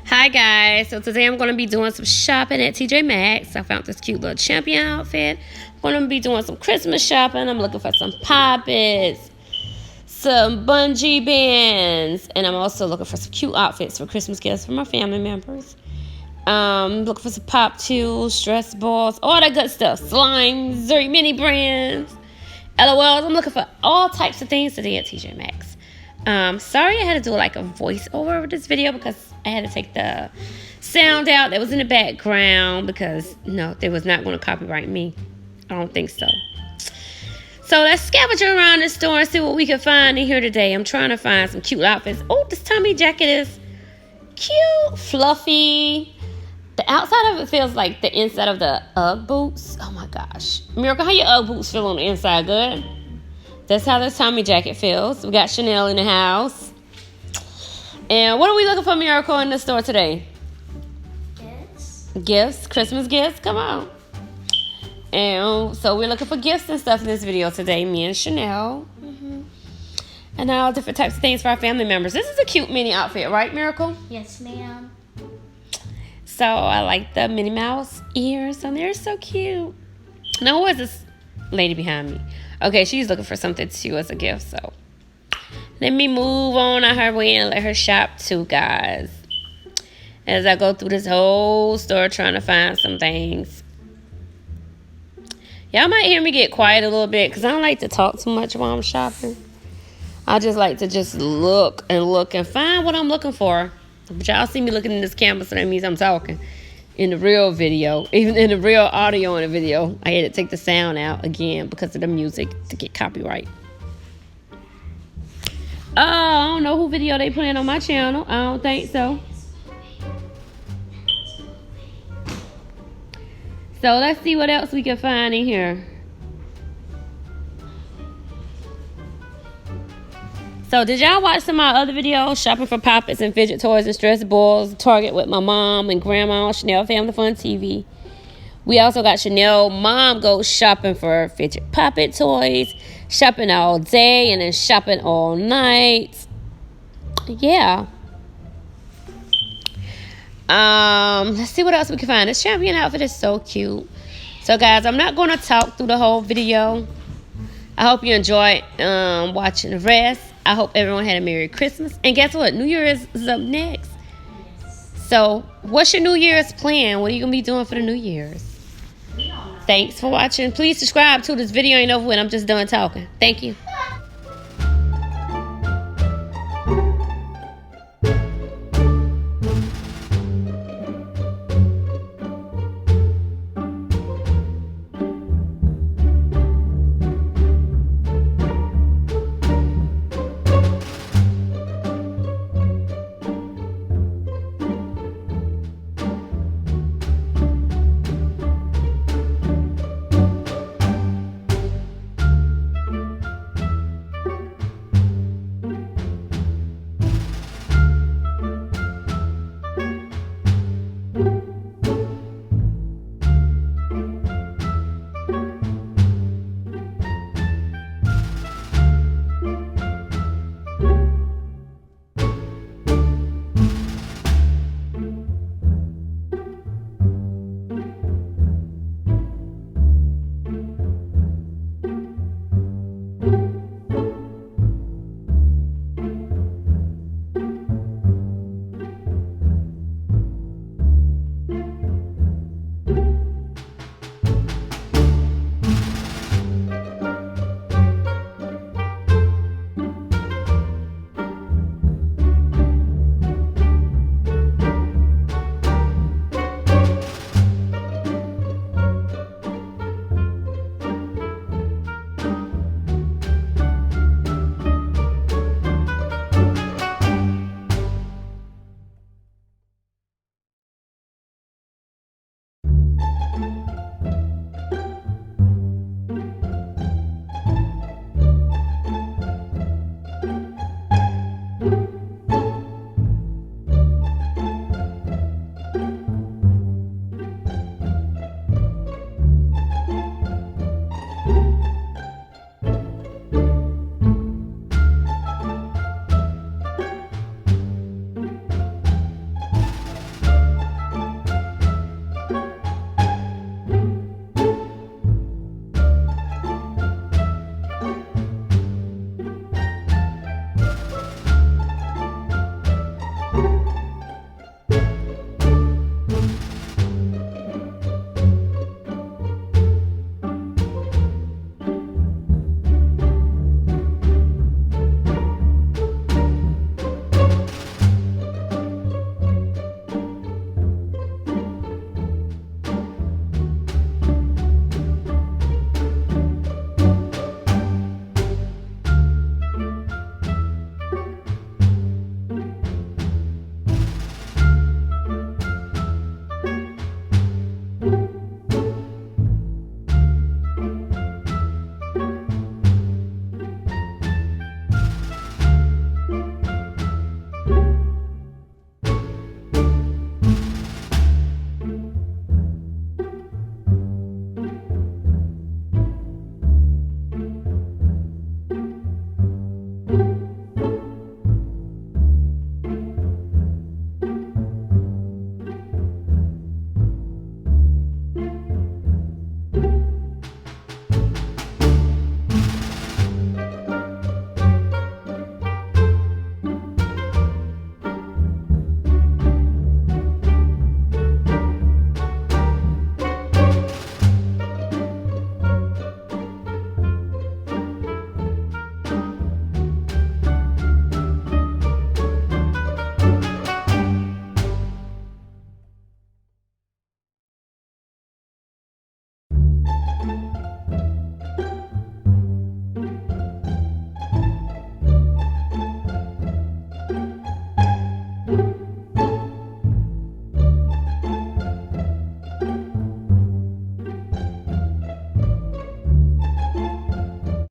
Hi guys, so today I'm going to be doing some shopping at TJ Maxx. I found this cute little champion outfit. I'm going to be doing some Christmas shopping. I'm looking for some poppets, some bungee bands, and I'm also looking for some cute outfits for Christmas gifts for my family members. Looking for some pop tools, stress balls, all that good stuff. Slimes, mini brands, LOLs. I'm looking for all types of things today at TJ Maxx. Sorry I had to do like a voiceover of this video because I had to take the sound out that was in the background because no, they was not going to copyright me. I don't think so. So let's scavenge around the store and see what we can find in here today. I'm trying to find some cute outfits. Oh, this Tommy jacket is cute, fluffy. The outside of it feels like the inside of the Ugg boots. Oh my gosh. Miracle, how your Ugg boots feel on the inside? Good? That's how this Tommy jacket feels. We got Chanel in the house. And what are we looking for, Miracle, in the store today? Gifts. Christmas gifts. Come on. And so we're looking for gifts and stuff in this video today. Me and Chanel. And all different types of things for our family members. This is a cute mini outfit, right, Miracle? Yes, ma'am. So I like the Minnie Mouse ears on there. So cute. Now, who is this lady behind me? Okay, she's looking for something too as a gift. So let me move on out her way and let her shop too, guys. As I go through this whole store trying to find some things. Y'all might hear me get quiet a little bit because I don't like to talk too much while I'm shopping. I just like to just look and find what I'm looking for. But y'all see me looking in this camera, so that means I'm talking. In the real video, even in the real audio in the video, I had to take the sound out again because of the music to get copyright. I don't know who video they playing on my channel. I don't think so. So let's see what else we can find in here. So did y'all watch some of my other videos? Shopping for poppets and fidget toys and stress balls. Target with my mom and grandma. Chanel Family Fun TV. We also got Chanel mom goes shopping for fidget poppet toys. Shopping all day and then shopping all night. Yeah. Let's see what else we can find. This champion outfit is so cute. So guys, I'm not going to talk through the whole video. I hope you enjoyed watching the rest. I hope everyone had a Merry Christmas. And guess what? New Year's is up next. So what's your New Year's plan? What are you going to be doing for the New Year's? Thanks for watching. Please subscribe to this video. Ain't over with. I'm just done talking. Thank you.